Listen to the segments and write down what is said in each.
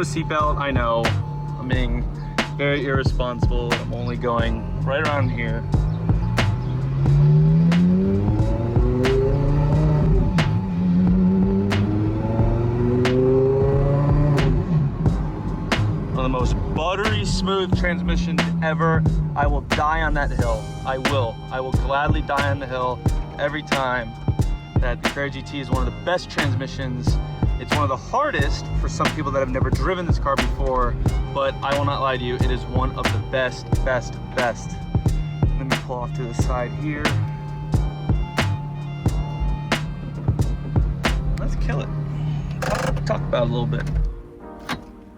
No seatbelt, I know. I'm being very irresponsible. I'm only going right around here. One of the most buttery smooth transmissions ever. I will die on that hill. I will gladly die on the hill every time. That the Carrera GT is one of the best transmissions. It's one of the hardest for some people that have never driven this car before, but I will not lie to you, it is one of the best. Let me pull off to the side here. Let's kill it. Talk about it a little bit.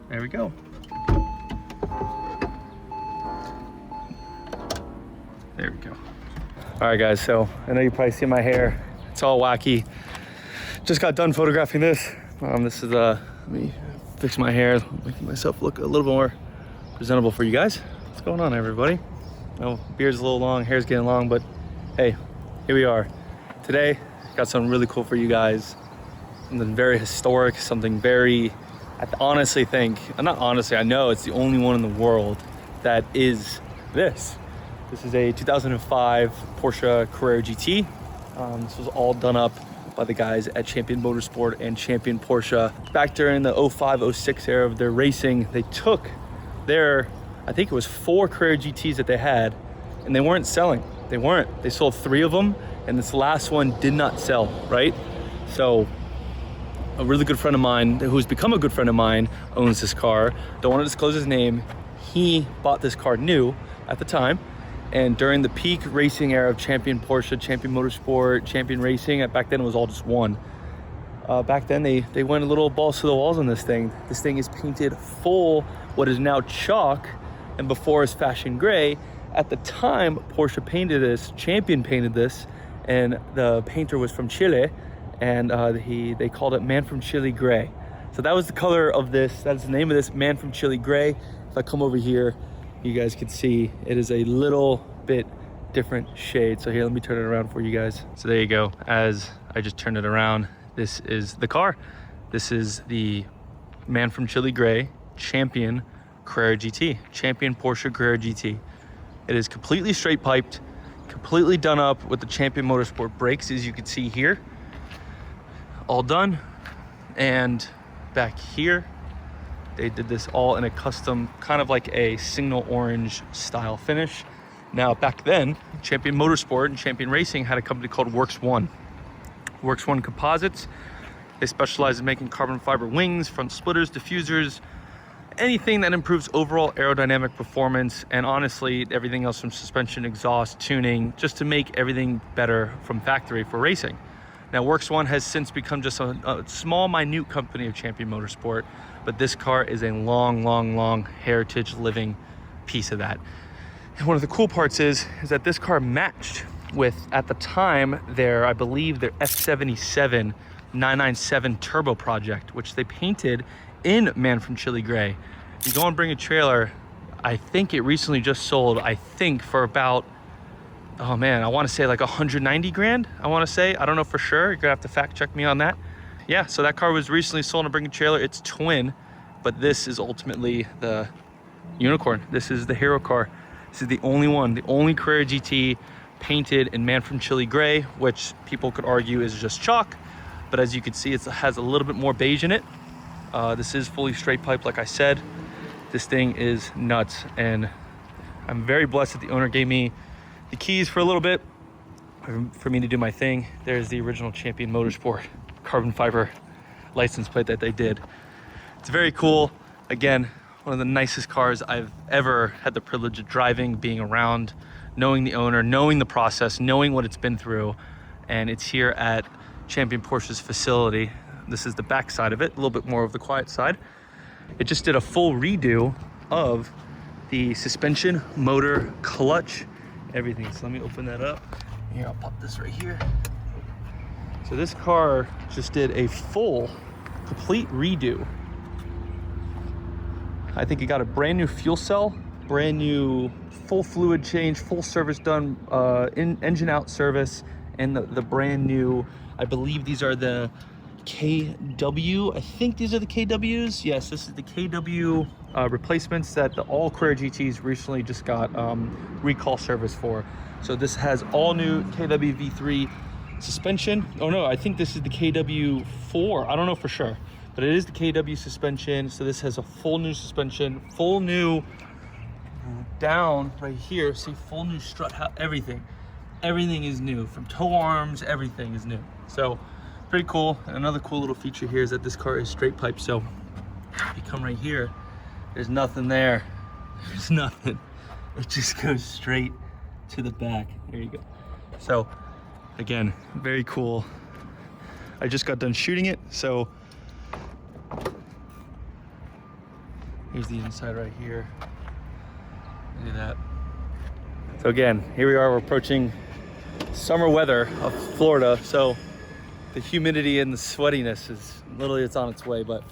There we go. There we go. All right, guys, so I know you probably see my hair. It's all wacky. Just got done photographing this. This is, let me fix my hair, making myself look a little bit more presentable for you guys. What's going on, everybody? No, beard's a little long, hair's getting long, but hey, here we are. Today, got something really cool for you guys. Something very historic, something very, I honestly think, not honestly, I know it's the only one in the world that is this. This is a 2005 Porsche Carrera GT. This was all done up by the guys at Champion Motorsport and Champion Porsche. Back during the 05-06 era of their racing, they took their, I think it was 4 Carrera GTs that they had, and they weren't selling. They weren't. They sold 3 of them, and this last one did not sell, right? So a really good friend of mine, who's become a good friend of mine, owns this car. Don't want to disclose his name. He bought this car new at the time. And during the peak racing era of Champion Porsche, Champion Motorsport, Champion Racing, back then it was all just one. Back then they went a little balls to the walls on this thing. This thing is painted full, what is now chalk, and before is fashion gray. At the time, Porsche painted this, Champion painted this, and the painter was from Chile, and they called it Man From Chile Grey. So that was the color of this, that's the name of this, Man From Chile Grey. If I come over here, you guys can see it is a little bit different shade. So here, let me turn it around for you guys. So there you go. As I just turned it around, this is the car. This is the Man From Chile Grey Champion Carrera GT, Champion Porsche Carrera GT. It is completely straight piped, completely done up with the Champion Motorsport brakes, as you can see here. All done. And back here, they did this all in a custom, kind of like a signal orange style finish. Now, back then, Champion Motorsport and Champion Racing had a company called Works One. Works One Composites. They specialize in making carbon fiber wings, front splitters, diffusers, anything that improves overall aerodynamic performance, and honestly, everything else from suspension, exhaust, tuning, just to make everything better from factory for racing. Now, Works One has since become just a small, minute company of Champion Motorsport, but this car is a long heritage living piece of that. And one of the cool parts is that this car matched with, at the time, I believe their F77 997 turbo project, which they painted in Man From Chile Grey. You go and bring a trailer, I think it recently just sold, I think for about, oh man, I want to say like 190 grand, I want to say. I don't know for sure. You're going to have to fact check me on that. Yeah, so that car was recently sold on Bring a Trailer. It's twin, but this is ultimately the unicorn. This is the hero car. This is the only one, the only Carrera GT painted in Man From Chile Grey, which people could argue is just chalk. But as you can see, it has a little bit more beige in it. This is fully straight pipe, like I said. This thing is nuts, and I'm very blessed that the owner gave me the keys for a little bit for me to do my thing. There's the original Champion Motorsport carbon fiber license plate that they did. It's very cool. Again, one of the nicest cars I've ever had the privilege of driving, being around, knowing the owner, knowing the process, knowing what it's been through. And it's here at Champion Porsche's facility. This is the back side of it, a little bit more of the quiet side. It just did a full redo of the suspension, motor, clutch, everything. So let me open that up. Here, I'll pop this right here. So this car just did a full, complete redo. I think it got a brand new fuel cell, brand new full fluid change, full service done, engine out service, and the brand new, I believe these are the KW. I think these are the KWs. Yes, this is the KW replacements that the all Carrera GTs recently just got recall service for. So this has all new KW V3 suspension. Oh no, I think this is the KW4. I don't know for sure, but it is the KW suspension. So this has a full new suspension, full new down right here. See, full new strut, everything is new, from toe arms, everything is new. So pretty cool. And another cool little feature here is that this car is straight pipe. So if you come right here, there's nothing there. There's nothing. It just goes straight to the back. There you go. So again, very cool. I just got done shooting it, so here's the inside right here. Look at that. So again, here we are, we're approaching summer weather of Florida. So the humidity and the sweatiness is literally, it's on its way, but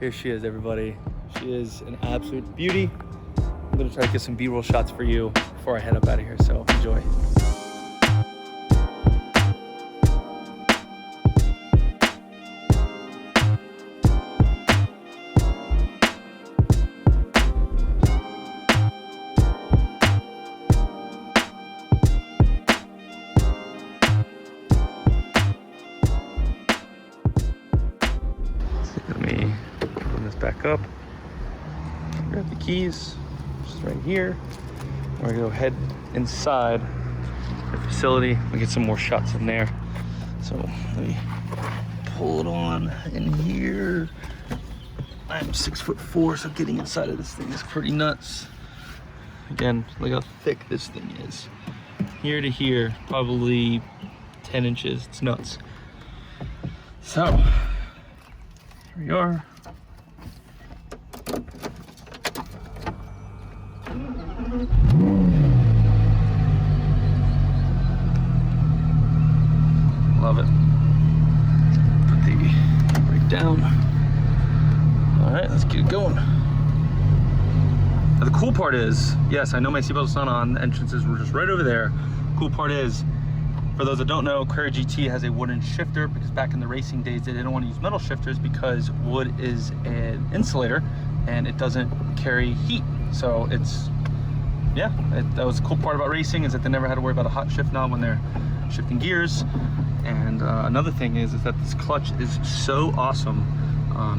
here she is, everybody. She is an absolute beauty. I'm gonna try to get some B-roll shots for you before I head up out of here, so enjoy. Let me open this back up, grab the keys, just right here. We're gonna go head inside the facility and get some more shots in there. So let me pull it on in here. I'm 6'4", so getting inside of this thing is pretty nuts. Again, look how thick this thing is. Here to here, probably 10 inches, it's nuts. So, here we are. Love it. Put the brake down. All right, let's get it going. Now the cool part is, yes, I know my seatbelt's not on, the entrances were just right over there. Cool part is, for those that don't know, Carrera GT has a wooden shifter because back in the racing days, they didn't want to use metal shifters because wood is an insulator and it doesn't carry heat. So it's, yeah, that was the cool part about racing, is that they never had to worry about a hot shift knob when they're shifting gears. And another thing is that this clutch is so awesome.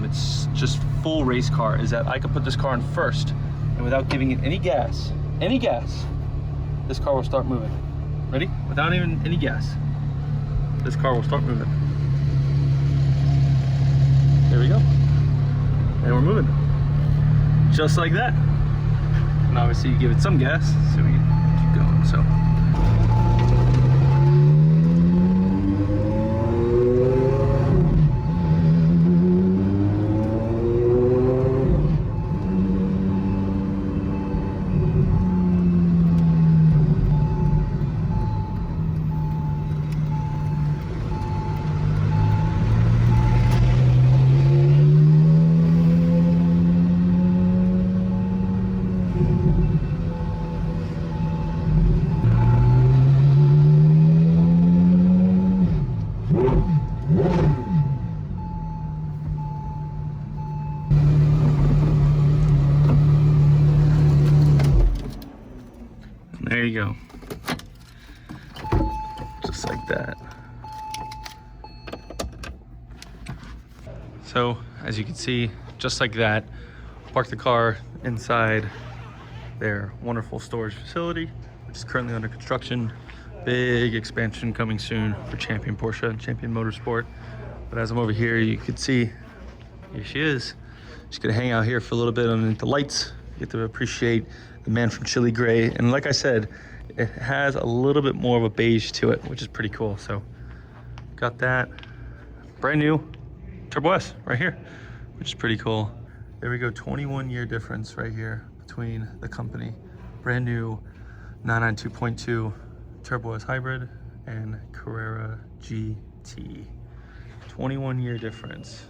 It's just full race car, is that I could put this car in first and without giving it any gas, this car will start moving. Ready? Without even any gas, this car will start moving. There we go. And we're moving. Just like that. And obviously you give it some gas so we can keep going. So there you go. Just like that. So, as you can see, just like that, park the car inside their wonderful storage facility, which is currently under construction. Big expansion coming soon for Champion Porsche and Champion Motorsport. But as I'm over here, you can see, here she is. She's gonna hang out here for a little bit underneath the lights. You get to appreciate the Man From Chile Grey. And like I said, it has a little bit more of a beige to it, which is pretty cool. So got that brand new Turbo S right here, which is pretty cool. There we go, 21-year difference right here between the company. Brand new 992.2 Turbo S Hybrid and Carrera GT. 21-year difference.